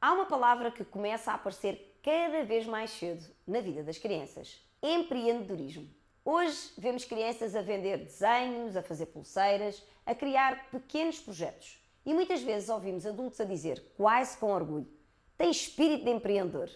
Há uma palavra que começa a aparecer cada vez mais cedo na vida das crianças: empreendedorismo. Hoje vemos crianças a vender desenhos, a fazer pulseiras, a criar pequenos projetos. E muitas vezes ouvimos adultos a dizer, quase com orgulho, tem espírito de empreendedor.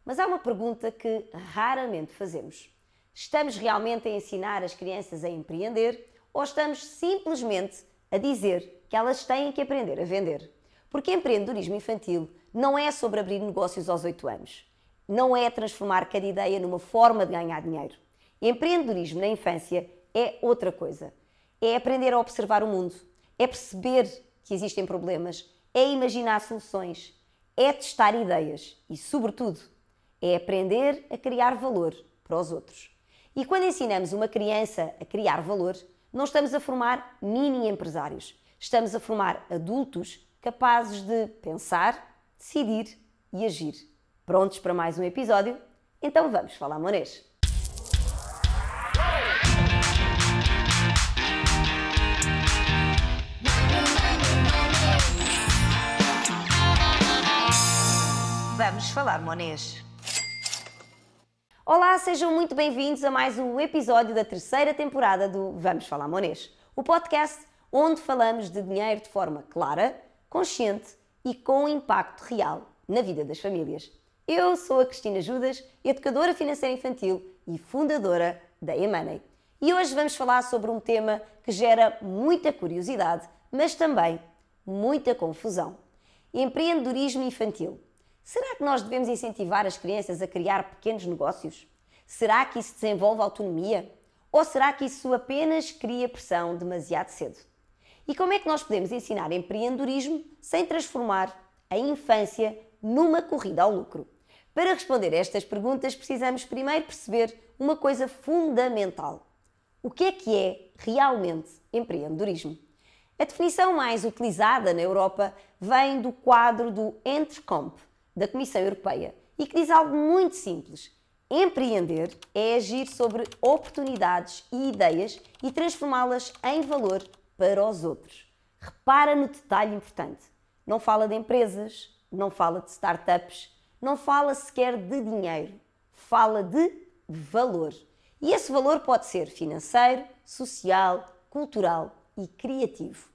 Mas há uma pergunta que raramente fazemos. Estamos realmente a ensinar as crianças a empreender ou estamos simplesmente a dizer que elas têm que aprender a vender? Porque empreendedorismo infantil não é sobre abrir negócios aos 8 anos. Não é transformar cada ideia numa forma de ganhar dinheiro. Empreendedorismo na infância é outra coisa. É aprender a observar o mundo. É perceber que existem problemas. É imaginar soluções. É testar ideias. E, sobretudo, é aprender a criar valor para os outros. E quando ensinamos uma criança a criar valor, não estamos a formar mini empresários. Estamos a formar adultos capazes de pensar, decidir e agir. Prontos para mais um episódio? Então vamos falar monês! Vamos falar monês! Olá, sejam muito bem-vindos a mais um episódio da terceira temporada do Vamos Falar Monês, o podcast onde falamos de dinheiro de forma clara, consciente e com impacto real na vida das famílias. Eu sou a Cristina Judas, educadora financeira infantil e fundadora da eMoney. E hoje vamos falar sobre um tema que gera muita curiosidade, mas também muita confusão. Empreendedorismo infantil. Será que nós devemos incentivar as crianças a criar pequenos negócios? Será que isso desenvolve autonomia? Ou será que isso apenas cria pressão demasiado cedo? E como é que nós podemos ensinar empreendedorismo sem transformar a infância numa corrida ao lucro? Para responder a estas perguntas, precisamos primeiro perceber uma coisa fundamental. O que é realmente empreendedorismo? A definição mais utilizada na Europa vem do quadro do Entrecomp, da Comissão Europeia, e que diz algo muito simples. Empreender é agir sobre oportunidades e ideias e transformá-las em valor para os outros. Repara no detalhe importante. Não fala de empresas, não fala de startups, não fala sequer de dinheiro. Fala de valor. E esse valor pode ser financeiro, social, cultural e criativo.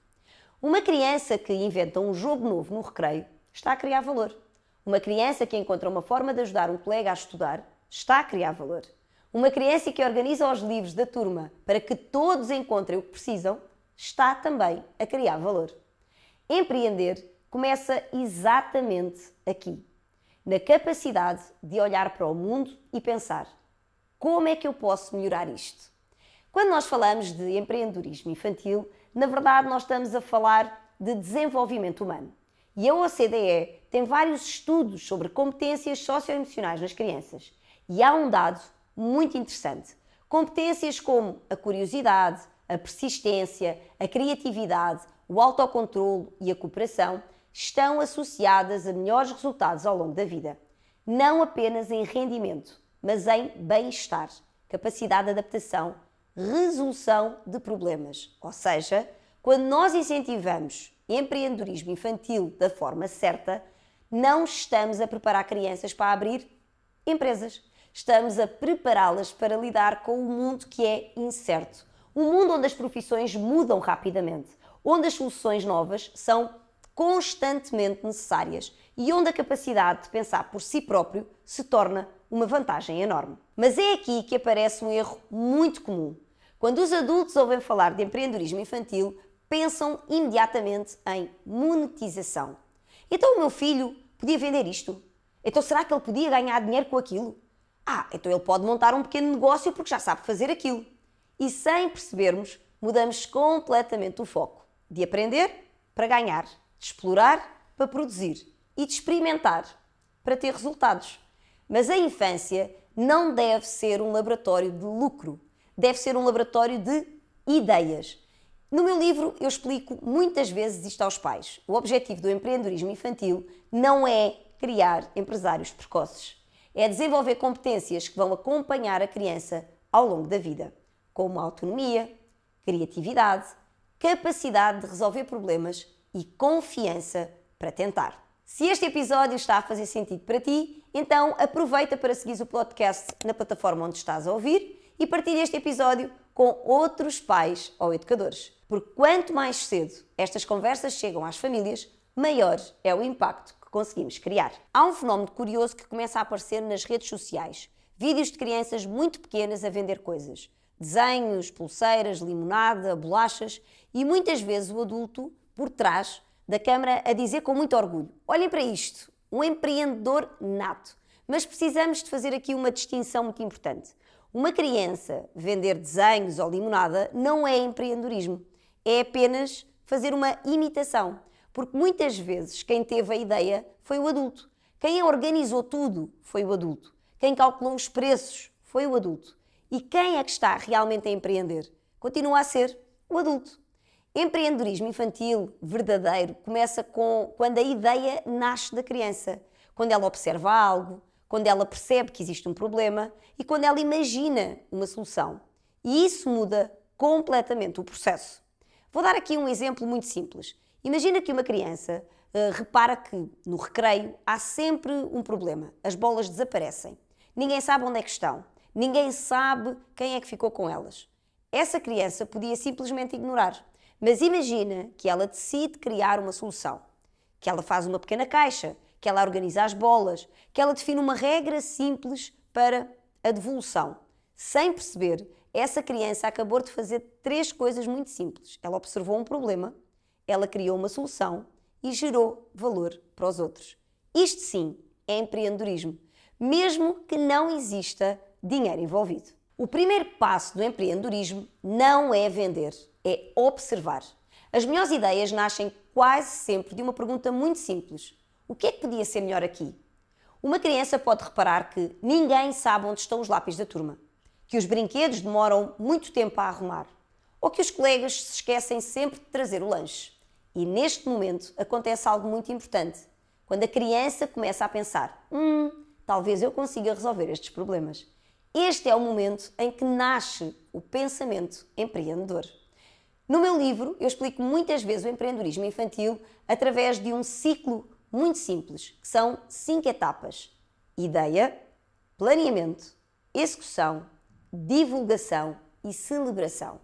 Uma criança que inventa um jogo novo no recreio está a criar valor. Uma criança que encontra uma forma de ajudar um colega a estudar está a criar valor. Uma criança que organiza os livros da turma para que todos encontrem o que precisam está também a criar valor. Empreender começa exatamente aqui, na capacidade de olhar para o mundo e pensar: como é que eu posso melhorar isto? Quando nós falamos de empreendedorismo infantil, na verdade nós estamos a falar de desenvolvimento humano. E a OCDE tem vários estudos sobre competências socioemocionais nas crianças. E há um dado muito interessante. Competências como a curiosidade, a persistência, a criatividade, o autocontrolo e a cooperação estão associadas a melhores resultados ao longo da vida. Não apenas em rendimento, mas em bem-estar, capacidade de adaptação, resolução de problemas. Ou seja, quando nós incentivamos empreendedorismo infantil da forma certa, não estamos a preparar crianças para abrir empresas. Estamos a prepará-las para lidar com o mundo que é incerto. Um mundo onde as profissões mudam rapidamente, onde as soluções novas são constantemente necessárias e onde a capacidade de pensar por si próprio se torna uma vantagem enorme. Mas é aqui que aparece um erro muito comum. Quando os adultos ouvem falar de empreendedorismo infantil, pensam imediatamente em monetização. Então o meu filho podia vender isto? Então será que ele podia ganhar dinheiro com aquilo? Então ele pode montar um pequeno negócio porque já sabe fazer aquilo. E sem percebermos, mudamos completamente o foco. De aprender para ganhar, de explorar para produzir e de experimentar para ter resultados. Mas a infância não deve ser um laboratório de lucro. Deve ser um laboratório de ideias. No meu livro eu explico muitas vezes isto aos pais. O objetivo do empreendedorismo infantil não é criar empresários precoces. É desenvolver competências que vão acompanhar a criança ao longo da vida, como autonomia, criatividade, capacidade de resolver problemas e confiança para tentar. Se este episódio está a fazer sentido para ti, então aproveita para seguir o podcast na plataforma onde estás a ouvir e partilha este episódio com outros pais ou educadores. Porque quanto mais cedo estas conversas chegam às famílias, maior é o impacto que conseguimos criar. Há um fenómeno curioso que começa a aparecer nas redes sociais. Vídeos de crianças muito pequenas a vender coisas. Desenhos, pulseiras, limonada, bolachas e muitas vezes o adulto por trás da câmara a dizer com muito orgulho: olhem para isto, um empreendedor nato. Mas precisamos de fazer aqui uma distinção muito importante. Uma criança vender desenhos ou limonada não é empreendedorismo, é apenas fazer uma imitação. Porque muitas vezes quem teve a ideia foi o adulto. Quem organizou tudo foi o adulto. Quem calculou os preços foi o adulto. E quem é que está realmente a empreender? Continua a ser o adulto. Empreendedorismo infantil verdadeiro começa quando a ideia nasce da criança. Quando ela observa algo, quando ela percebe que existe um problema e quando ela imagina uma solução. E isso muda completamente o processo. Vou dar aqui um exemplo muito simples. Imagina que uma criança repara que no recreio há sempre um problema. As bolas desaparecem. Ninguém sabe onde é que estão. Ninguém sabe quem é que ficou com elas. Essa criança podia simplesmente ignorar. Mas imagina que ela decide criar uma solução. Que ela faz uma pequena caixa, que ela organiza as bolas, que ela define uma regra simples para a devolução. Sem perceber, essa criança acabou de fazer 3 coisas muito simples. Ela observou um problema, ela criou uma solução e gerou valor para os outros. Isto sim é empreendedorismo, mesmo que não exista dinheiro envolvido. O primeiro passo do empreendedorismo não é vender, é observar. As melhores ideias nascem quase sempre de uma pergunta muito simples: o que é que podia ser melhor aqui? Uma criança pode reparar que ninguém sabe onde estão os lápis da turma, que os brinquedos demoram muito tempo a arrumar, ou que os colegas se esquecem sempre de trazer o lanche. E neste momento acontece algo muito importante. Quando a criança começa a pensar: talvez eu consiga resolver estes problemas. Este é o momento em que nasce o pensamento empreendedor. No meu livro, eu explico muitas vezes o empreendedorismo infantil através de um ciclo muito simples, que são 5 etapas: ideia, planeamento, execução, divulgação e celebração.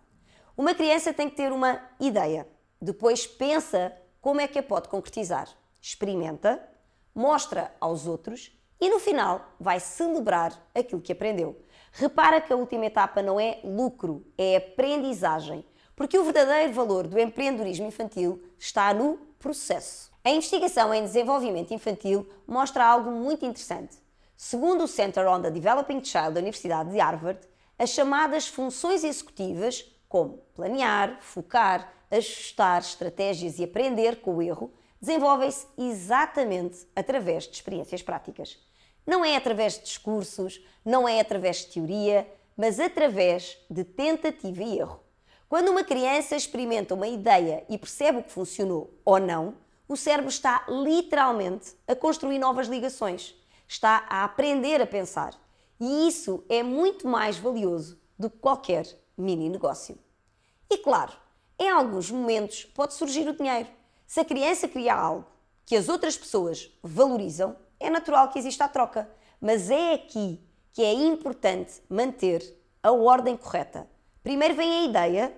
Uma criança tem que ter uma ideia, depois pensa como é que a pode concretizar, experimenta, mostra aos outros e no final vai celebrar aquilo que aprendeu. Repara que a última etapa não é lucro, é aprendizagem, porque o verdadeiro valor do empreendedorismo infantil está no processo. A investigação em desenvolvimento infantil mostra algo muito interessante. Segundo o Center on the Developing Child da Universidade de Harvard, as chamadas funções executivas, como planear, focar, ajustar estratégias e aprender com o erro, desenvolvem-se exatamente através de experiências práticas. Não é através de discursos, não é através de teoria, mas através de tentativa e erro. Quando uma criança experimenta uma ideia e percebe o que funcionou ou não, o cérebro está literalmente a construir novas ligações, está a aprender a pensar. E isso é muito mais valioso do que qualquer mini negócio. E claro, em alguns momentos pode surgir o dinheiro. Se a criança cria algo que as outras pessoas valorizam, é natural que exista a troca. Mas é aqui que é importante manter a ordem correta. Primeiro vem a ideia,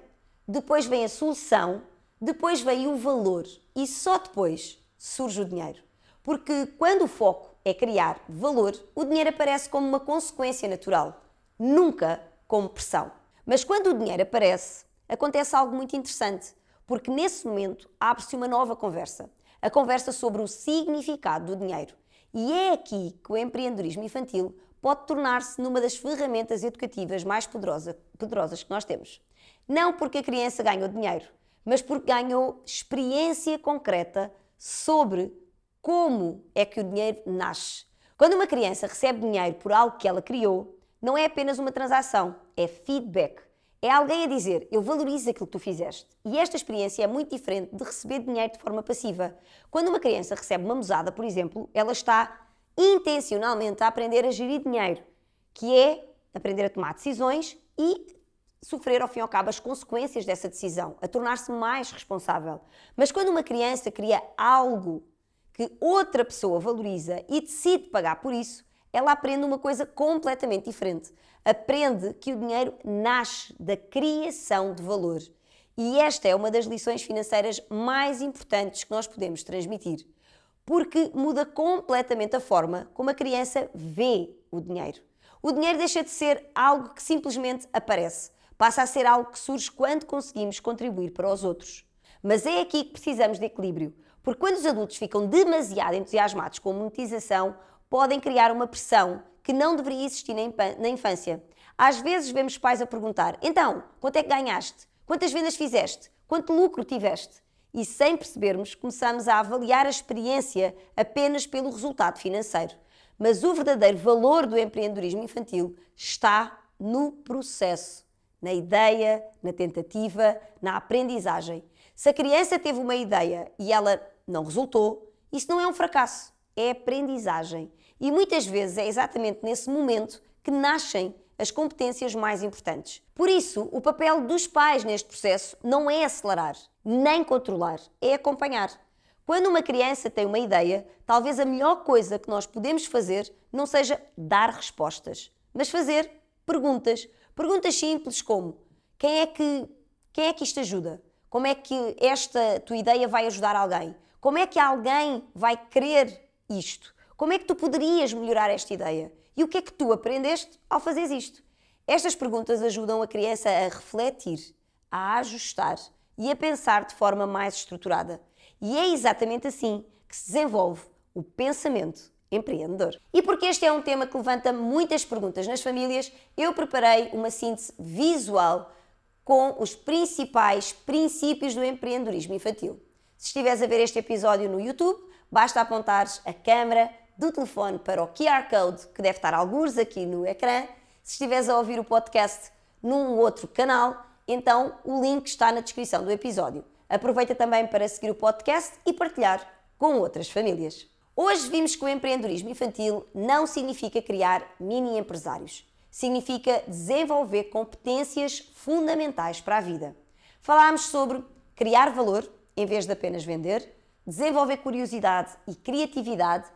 depois vem a solução, depois vem o valor e só depois surge o dinheiro. Porque quando o foco é criar valor, o dinheiro aparece como uma consequência natural, nunca como pressão. Mas quando o dinheiro aparece, acontece algo muito interessante, porque nesse momento abre-se uma nova conversa, a conversa sobre o significado do dinheiro. E é aqui que o empreendedorismo infantil pode tornar-se numa das ferramentas educativas mais poderosas que nós temos. Não porque a criança ganhou dinheiro, mas porque ganhou experiência concreta sobre como é que o dinheiro nasce. Quando uma criança recebe dinheiro por algo que ela criou, não é apenas uma transação, é feedback. É alguém a dizer: eu valorizo aquilo que tu fizeste. E esta experiência é muito diferente de receber dinheiro de forma passiva. Quando uma criança recebe uma mesada, por exemplo, ela está intencionalmente a aprender a gerir dinheiro, que é aprender a tomar decisões e sofrer ao fim e ao cabo as consequências dessa decisão, a tornar-se mais responsável. Mas quando uma criança cria algo que outra pessoa valoriza e decide pagar por isso, ela aprende uma coisa completamente diferente. Aprende que o dinheiro nasce da criação de valor. E esta é uma das lições financeiras mais importantes que nós podemos transmitir, porque muda completamente a forma como a criança vê o dinheiro. O dinheiro deixa de ser algo que simplesmente aparece, passa a ser algo que surge quando conseguimos contribuir para os outros. Mas é aqui que precisamos de equilíbrio, porque quando os adultos ficam demasiado entusiasmados com a monetização, podem criar uma pressão que não deveria existir na infância. Às vezes vemos pais a perguntar: então, quanto é que ganhaste? Quantas vendas fizeste? Quanto lucro tiveste? E sem percebermos, começamos a avaliar a experiência apenas pelo resultado financeiro. Mas o verdadeiro valor do empreendedorismo infantil está no processo, na ideia, na tentativa, na aprendizagem. Se a criança teve uma ideia e ela não resultou, isso não é um fracasso, é aprendizagem. E muitas vezes é exatamente nesse momento que nascem as competências mais importantes. Por isso, o papel dos pais neste processo não é acelerar, nem controlar, é acompanhar. Quando uma criança tem uma ideia, talvez a melhor coisa que nós podemos fazer não seja dar respostas, mas fazer perguntas. Perguntas simples como: quem é que isto ajuda? Como é que esta tua ideia vai ajudar alguém? Como é que alguém vai querer isto? Como é que tu poderias melhorar esta ideia? E o que é que tu aprendeste ao fazeres isto? Estas perguntas ajudam a criança a refletir, a ajustar e a pensar de forma mais estruturada. E é exatamente assim que se desenvolve o pensamento empreendedor. E porque este é um tema que levanta muitas perguntas nas famílias, eu preparei uma síntese visual com os principais princípios do empreendedorismo infantil. Se estiveres a ver este episódio no YouTube, basta apontares a câmera do telefone para o QR Code, que deve estar algures aqui no ecrã. Se estiveres a ouvir o podcast num outro canal, então o link está na descrição do episódio. Aproveita também para seguir o podcast e partilhar com outras famílias. Hoje vimos que o empreendedorismo infantil não significa criar mini empresários. Significa desenvolver competências fundamentais para a vida. Falámos sobre criar valor em vez de apenas vender, desenvolver curiosidade e criatividade,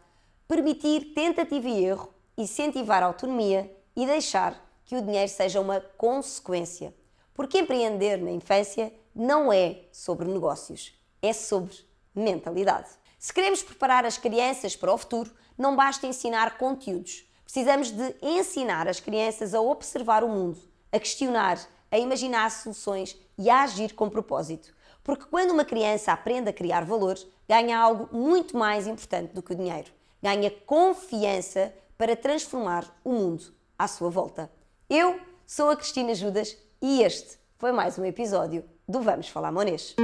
permitir tentativa e erro, incentivar a autonomia e deixar que o dinheiro seja uma consequência. Porque empreender na infância não é sobre negócios, é sobre mentalidade. Se queremos preparar as crianças para o futuro, não basta ensinar conteúdos. Precisamos de ensinar as crianças a observar o mundo, a questionar, a imaginar soluções e a agir com propósito. Porque quando uma criança aprende a criar valor, ganha algo muito mais importante do que o dinheiro. Ganha confiança para transformar o mundo à sua volta. Eu sou a Cristina Judas e este foi mais um episódio do Vamos Falar Monês.